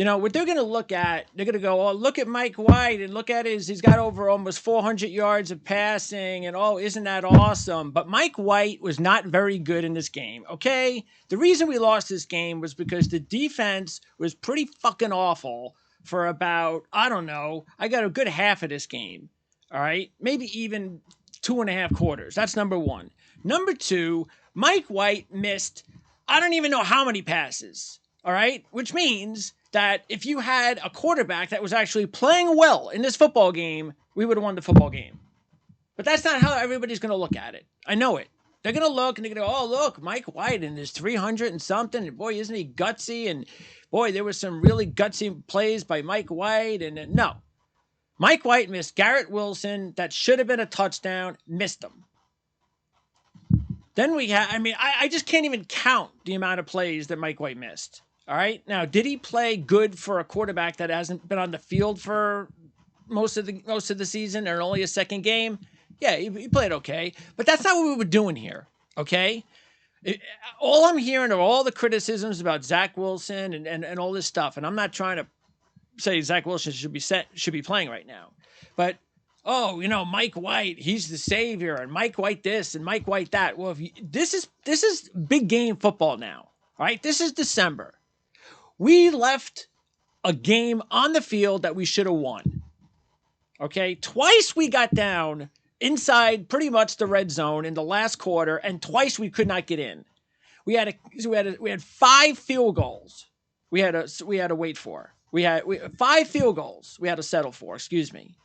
What they're going to look at, they're going to go, oh, look at Mike White and look at he's got over almost 400 yards of passing and oh, isn't that awesome? But Mike White was not very good in this game, okay? The reason we lost this game was because the defense was pretty fucking awful for about, I don't know, I got a good half of this game, all right? Maybe even 2.5 quarters. That's number one. Number two, Mike White missed, I don't even know how many passes, all right? Which means that if you had a quarterback that was actually playing well in this football game, we would have won the football game. But that's not how everybody's going to look at it. I know it. They're going to look and they're going to go, oh, look, Mike White and his 300 and something. And boy, isn't he gutsy? And boy, there was some really gutsy plays by Mike White. And no. Mike White missed Garrett Wilson. That should have been a touchdown. Missed them. Then we had, I just can't even count the amount of plays that Mike White missed. All right. Now, did he play good for a quarterback that hasn't been on the field for most of the season or only a second game? Yeah, he played okay. But that's not what we were doing here. Okay. All I'm hearing are all the criticisms about Zach Wilson and all this stuff. And I'm not trying to say Zach Wilson should be playing right now. But Mike White, he's the savior, and Mike White this and Mike White that. Well, this is big game football now. All right. This is December. We left a game on the field that we should have won. Okay? Twice we got down inside pretty much the red zone in the last quarter, and twice we could not get in. We had 5 field goals. We had to wait for. We had 5 field goals we had to settle for, excuse me.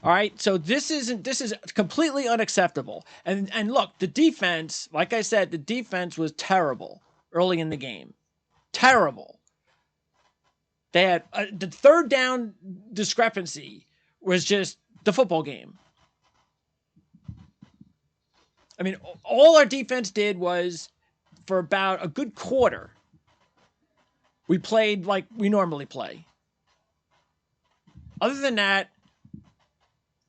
All right, so this is completely unacceptable. And look, the defense, like I said, the defense was terrible early in the game. Terrible. They had the third down discrepancy was just the football game. All our defense did was for about a good quarter, we played like we normally play. Other than that,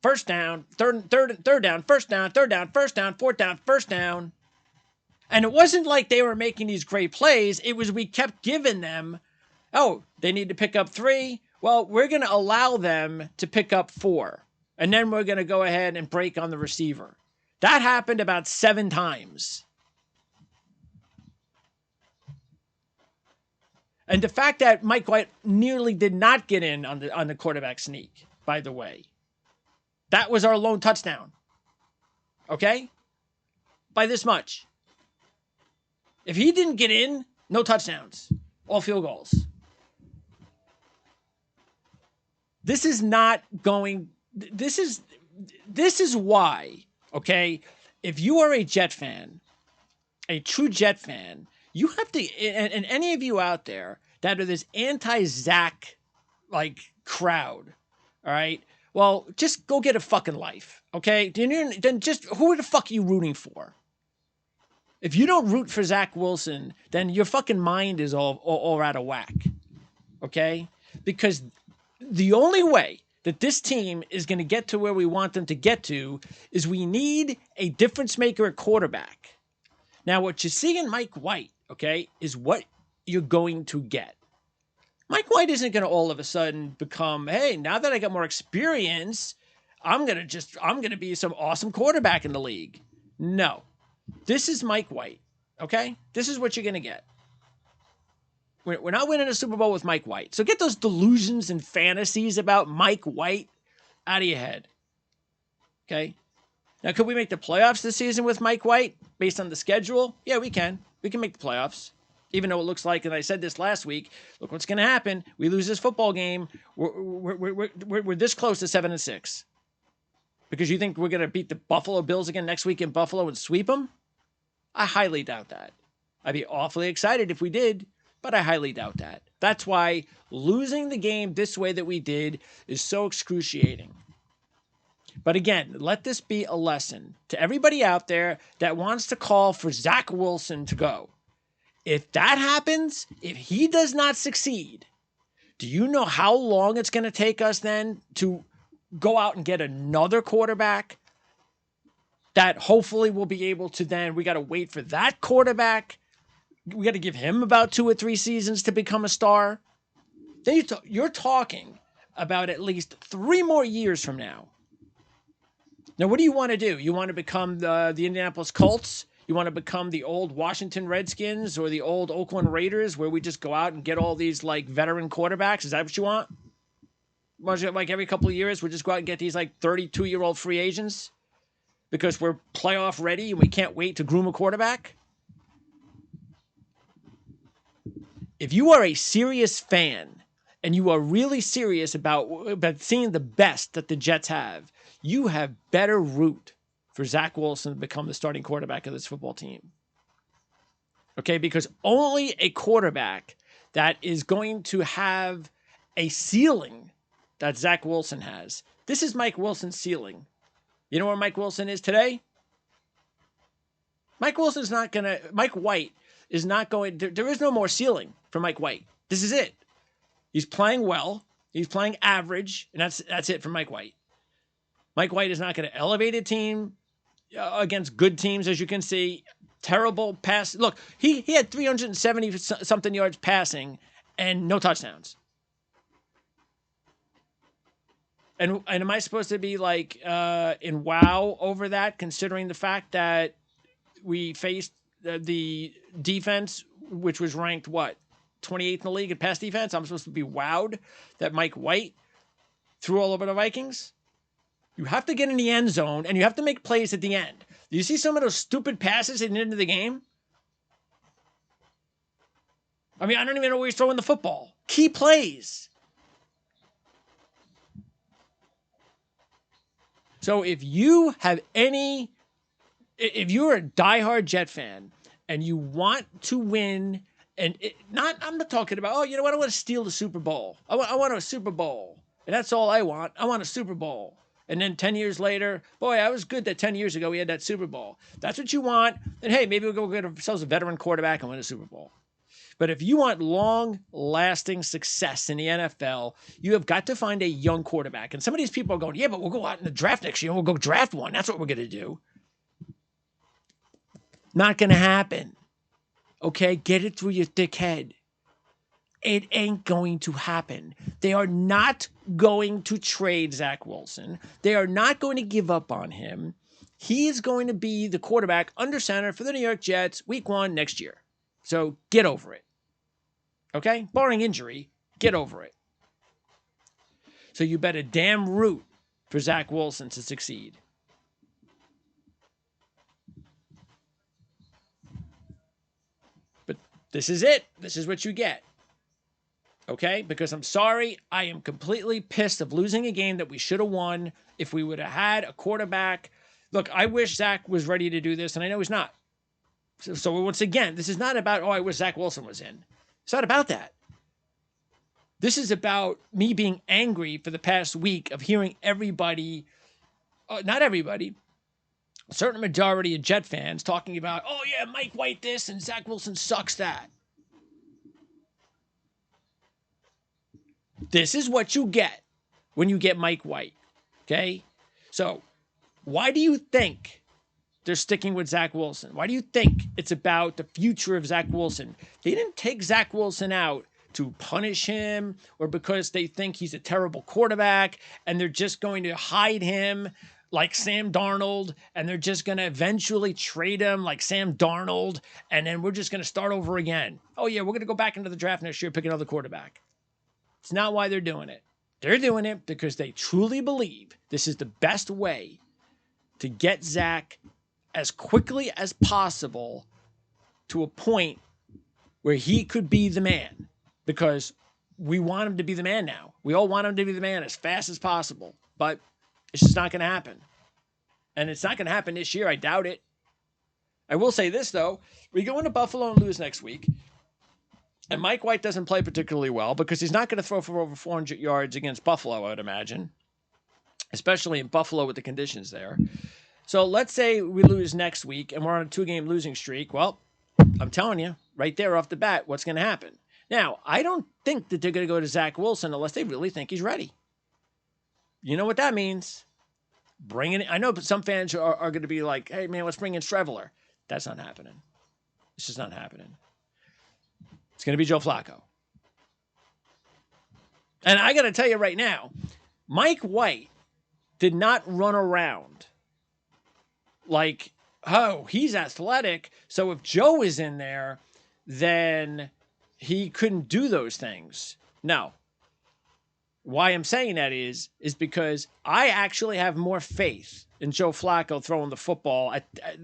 first down, third down, first down, third down, first down, fourth down, first down. And it wasn't like they were making these great plays. It was we kept giving them, oh, they need to pick up 3. Well, we're going to allow them to pick up 4. And then we're going to go ahead and break on the receiver. That happened about 7 times. And the fact that Mike White nearly did not get in on the quarterback sneak, by the way. That was our lone touchdown. Okay? By this much. If he didn't get in, no touchdowns. All field goals. This is why, okay? If you are a Jet fan, a true Jet fan, you have to, and any of you out there that are this anti-Zach crowd, all right? Well, just go get a fucking life, okay? Then just, who the fuck are you rooting for? If you don't root for Zach Wilson, then your fucking mind is all out of whack, okay? Because the only way that this team is going to get to where we want them to get to is we need a difference maker at quarterback. Now, what you see in Mike White, okay, is what you're going to get. Mike White isn't going to all of a sudden become, hey, now that I got more experience, I'm going to be some awesome quarterback in the league. No. This is Mike White, okay? This is what you're going to get. We're not winning a Super Bowl with Mike White. So get those delusions and fantasies about Mike White out of your head. Okay? Now, could we make the playoffs this season with Mike White based on the schedule? Yeah, we can. We can make the playoffs. Even though it looks like, and I said this last week, look what's going to happen. We lose this football game. We're this close to 7-6. Because you think we're going to beat the Buffalo Bills again next week in Buffalo and sweep them? I highly doubt that. I'd be awfully excited if we did, but I highly doubt that. That's why losing the game this way that we did is so excruciating. But again, let this be a lesson to everybody out there that wants to call for Zach Wilson to go. If that happens, if he does not succeed, do you know how long it's going to take us then to go out and get another quarterback that hopefully will be able to then, we got to wait for that quarterback We got to give him about 2 or 3 seasons to become a star. Then you're talking about at least 3 more years from now. Now, what do you want to do? You want to become the Indianapolis Colts? You want to become the old Washington Redskins or the old Oakland Raiders, where we just go out and get all these like veteran quarterbacks? Is that what you want? Like every couple of years, we'll just go out and get these like 32-year-old free agents because we're playoff ready and we can't wait to groom a quarterback? If you are a serious fan and you are really serious about seeing the best that the Jets have, you have better root for Zach Wilson to become the starting quarterback of this football team. Okay, because only a quarterback that is going to have a ceiling that Zach Wilson has. This is Mike Wilson's ceiling. You know where Mike Wilson is today? Mike White is not going, there is no more ceiling for Mike White. This is it. He's playing well. He's playing average, and that's it for Mike White. Mike White is not going to elevate a team against good teams, as you can see. Terrible pass. Look, he had 370-something yards passing and no touchdowns. And am I supposed to be like in wow over that, considering the fact that we faced the defense, which was ranked, 28th in the league in pass defense? I'm supposed to be wowed that Mike White threw all over the Vikings? You have to get in the end zone, and you have to make plays at the end. Do you see some of those stupid passes at the end of the game? I mean, I don't even know where he's throwing the football. Key plays. So if you're a diehard Jet fan and you want to win, I'm not talking about, I want to steal the Super Bowl. I want a Super Bowl. And that's all I want. I want a Super Bowl. And then 10 years later, boy, I was good that 10 years ago we had that Super Bowl. That's what you want. And hey, maybe we'll go get ourselves a veteran quarterback and win a Super Bowl. But if you want long-lasting success in the NFL, you have got to find a young quarterback. And some of these people are going, yeah, but we'll go out in the draft next year and we'll go draft one. That's what we're going to do. Not going to happen. Okay? Get it through your thick head. It ain't going to happen. They are not going to trade Zach Wilson. They are not going to give up on him. He is going to be the quarterback under center for the New York Jets week 1 next year. So get over it. Okay? Barring injury, get over it. So you better damn root for Zach Wilson to succeed. But this is it. This is what you get. Okay? Because I'm sorry, I am completely pissed of losing a game that we should have won if we would have had a quarterback. Look, I wish Zach was ready to do this, and I know he's not. So once again, this is not about, I wish Zach Wilson was in. It's not about that. This is about me being angry for the past week of hearing everybody, not everybody, a certain majority of Jet fans talking about, Mike White this and Zach Wilson sucks that. This is what you get when you get Mike White. Okay? So why do you think they're sticking with Zach Wilson? Why do you think it's about the future of Zach Wilson? They didn't take Zach Wilson out to punish him or because they think he's a terrible quarterback and they're just going to hide him like Sam Darnold and they're just going to eventually trade him like Sam Darnold and then we're just going to start over again. Oh yeah, we're going to go back into the draft next year, pick another quarterback. It's not why they're doing it. They're doing it because they truly believe this is the best way to get Zach as quickly as possible to a point where he could be the man, because we want him to be the man now. We all want him to be the man as fast as possible, but it's just not going to happen. And it's not going to happen this year. I doubt it. I will say this, though. We go into Buffalo and lose next week, and Mike White doesn't play particularly well because he's not going to throw for over 400 yards against Buffalo, I would imagine, especially in Buffalo with the conditions there. So let's say we lose next week and we're on a 2-game losing streak. Well, I'm telling you right there off the bat what's going to happen. Now, I don't think that they're going to go to Zach Wilson unless they really think he's ready. You know what that means? Bring in. I know some fans are going to be like, hey, man, let's bring in Streveler. That's not happening. It's just not happening. It's going to be Joe Flacco. And I got to tell you right now, Mike White did not run around like, oh, he's athletic. So if Joe is in there, then he couldn't do those things. No. Why I'm saying that is because I actually have more faith in Joe Flacco throwing the football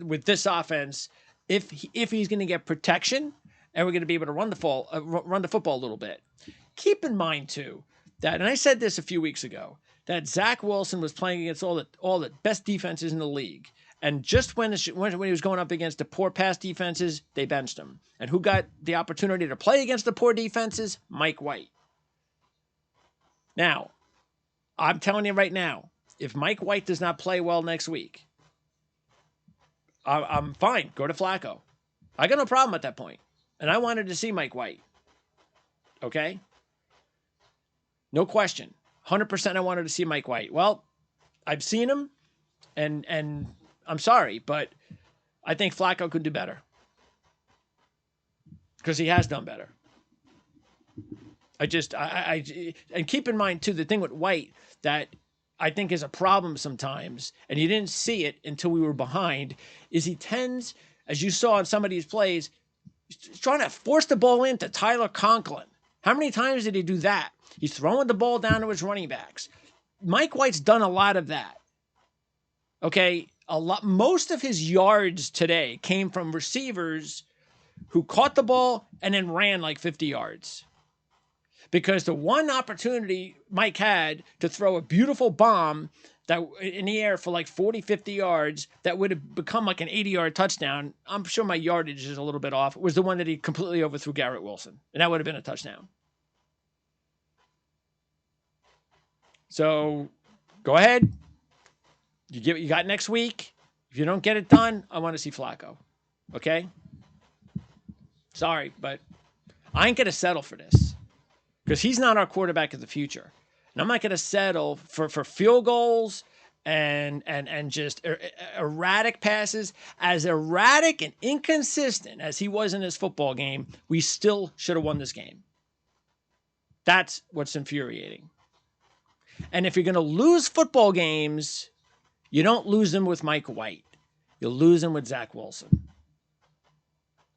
with this offense if he's going to get protection and we're going to be able to run the football a little bit. Keep in mind too that, and I said this a few weeks ago, that Zach Wilson was playing against all the best defenses in the league, and just when he was going up against the poor pass defenses, they benched him. And who got the opportunity to play against the poor defenses? Mike White. Now, I'm telling you right now, if Mike White does not play well next week, I'm fine. Go to Flacco. I got no problem at that point. And I wanted to see Mike White. Okay? No question. 100% I wanted to see Mike White. Well, I've seen him, and I'm sorry, but I think Flacco could do better. Because he has done better. And keep in mind, too, the thing with White that I think is a problem sometimes, and you didn't see it until we were behind, is he tends, as you saw in some of these plays, he's trying to force the ball into Tyler Conklin. How many times did he do that? He's throwing the ball down to his running backs. Mike White's done a lot of that. Okay? Most of his yards today came from receivers who caught the ball and then ran like 50 yards. Because the one opportunity Mike had to throw a beautiful bomb that in the air for like 40, 50 yards that would have become like an 80-yard touchdown, I'm sure my yardage is a little bit off, was the one that he completely overthrew Garrett Wilson. And that would have been a touchdown. So go ahead. You get what you got next week. If you don't get it done, I want to see Flacco. Okay? Sorry, but I ain't going to settle for this. Because he's not our quarterback of the future. And I'm not going to settle for field goals and just erratic passes. As erratic and inconsistent as he was in his football game, we still should have won this game. That's what's infuriating. And if you're going to lose football games, you don't lose them with Mike White. You'll lose them with Zach Wilson.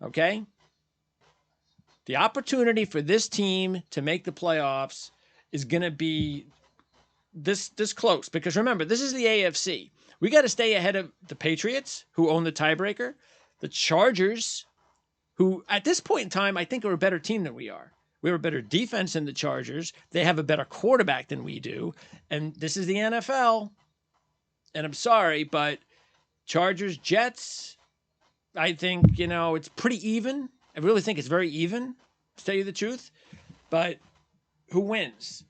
Okay? The opportunity for this team to make the playoffs is going to be this close. Because remember, this is the AFC. We got to stay ahead of the Patriots, who own the tiebreaker. The Chargers, who at this point in time, I think are a better team than we are. We have a better defense than the Chargers. They have a better quarterback than we do. And this is the NFL. And I'm sorry, but Chargers, Jets, I think, it's pretty even. I really think it's very even, to tell you the truth. But who wins?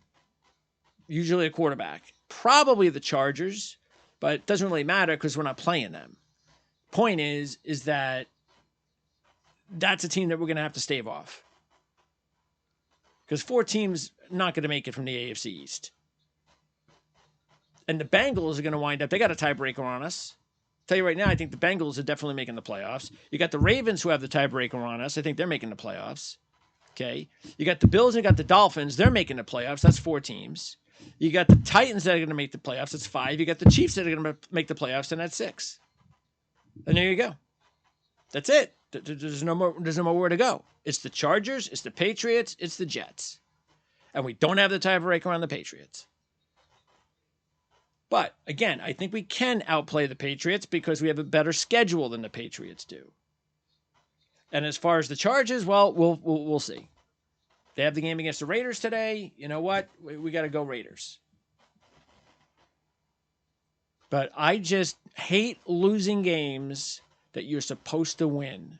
Usually a quarterback. Probably the Chargers, but it doesn't really matter because we're not playing them. Point is that that's a team that we're going to have to stave off. Because 4 teams not going to make it from the AFC East. And the Bengals are going to wind up, they got a tiebreaker on us. Tell you right now, I think the Bengals are definitely making the playoffs. You got the Ravens who have the tiebreaker on us. I think they're making the playoffs. Okay. You got the Bills and you got the Dolphins. They're making the playoffs. That's 4 teams. You got the Titans that are going to make the playoffs. That's 5. You got the Chiefs that are going to make the playoffs, and that's 6. And there you go. That's it. There's no more where to go. It's the Chargers. It's the Patriots. It's the Jets. And we don't have the tiebreaker on the Patriots. But, again, I think we can outplay the Patriots because we have a better schedule than the Patriots do. And as far as the Chargers, well, we'll see. They have the game against the Raiders today. You know what? We got to go Raiders. But I just hate losing games that you're supposed to win.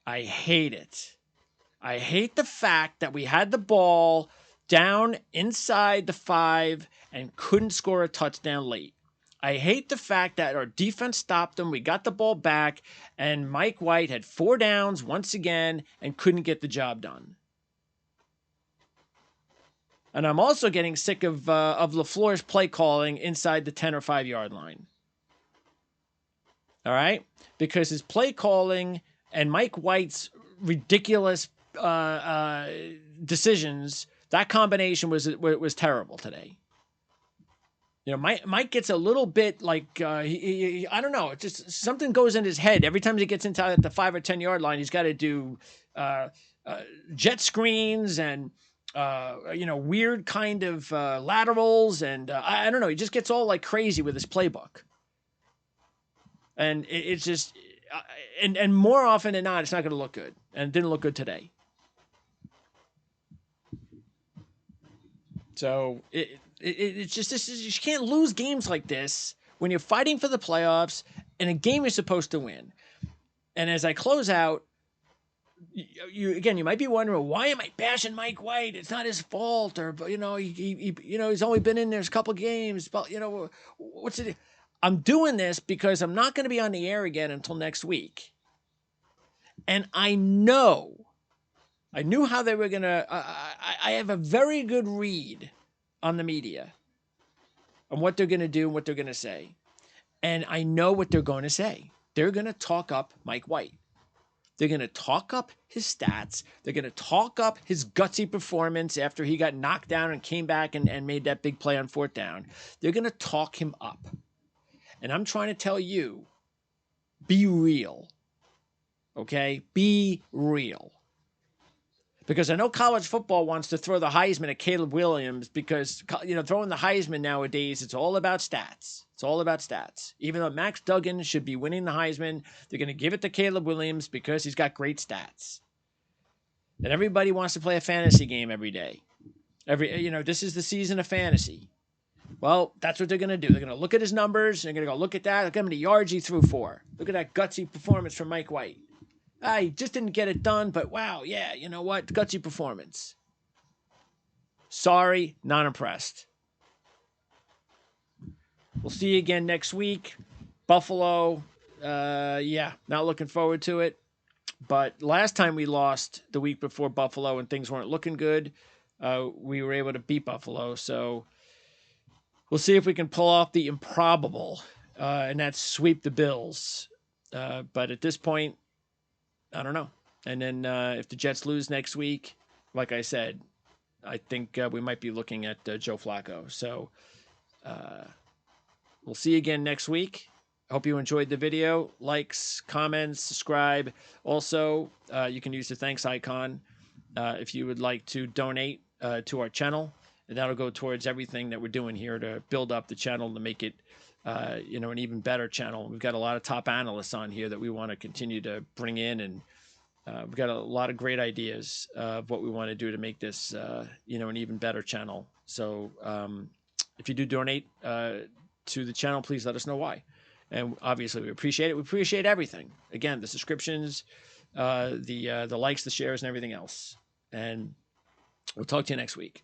I hate it. I hate the fact that we had the ball down inside the 5 and couldn't score a touchdown late. I hate the fact that our defense stopped them. We got the ball back, and Mike White had 4 downs once again and couldn't get the job done. And I'm also getting sick of LaFleur's play calling inside the 10 or 5 yard line. All right? Because his play calling and Mike White's ridiculous decisions. That combination was terrible today. You know, Mike gets a little bit like I don't know. It's just something goes in his head every time he gets into the 5 or 10 yard line. He's got to do uh, jet screens and weird kind of laterals, and I don't know. He just gets all like crazy with his playbook, and it's just and more often than not, it's not going to look good, and it didn't look good today. So it's just you can't lose games like this when you're fighting for the playoffs in a game you're supposed to win. And as I close out, you might be wondering, why am I bashing Mike White? It's not his fault, or he's only been in there a couple games. But what's it? I'm doing this because I'm not going to be on the air again until next week, and I knew how they were gonna. I have a very good read on the media on what they're gonna do and what they're gonna say, and I know what they're going to say. They're gonna talk up Mike White. They're going to talk up his stats. They're going to talk up his gutsy performance after he got knocked down and came back and made that big play on 4th down. They're going to talk him up. And I'm trying to tell you, be real. Okay? Be real. Because I know college football wants to throw the Heisman at Caleb Williams because, throwing the Heisman nowadays, it's all about stats. It's all about stats. Even though Max Duggan should be winning the Heisman, they're going to give it to Caleb Williams because he's got great stats. And everybody wants to play a fantasy game every day. This is the season of fantasy. Well, that's what they're going to do. They're going to look at his numbers. They're going to go look at that. Look how many yards he threw for. Look at that gutsy performance from Mike White. He just didn't get it done, but wow, yeah, you know what? Gutsy performance. Sorry, not impressed. We'll see you again next week. Buffalo, not looking forward to it. But last time we lost the week before Buffalo and things weren't looking good, we were able to beat Buffalo. So we'll see if we can pull off the improbable, and that's sweep the Bills. But at this point, I don't know. And then if the Jets lose next week, like I said, I think we might be looking at Joe Flacco. So we'll see you again next week. I hope you enjoyed the video. Likes, comments, subscribe. Also, you can use the thanks icon if you would like to donate to our channel. And that'll go towards everything that we're doing here to build up the channel to make it an even better channel. We've got a lot of top analysts on here that we want to continue to bring in, and we've got a lot of great ideas of what we want to do to make this, an even better channel. So if you do donate to the channel, please let us know why. And obviously, we appreciate it. We appreciate everything. Again, the subscriptions, the likes, the shares, and everything else. And we'll talk to you next week.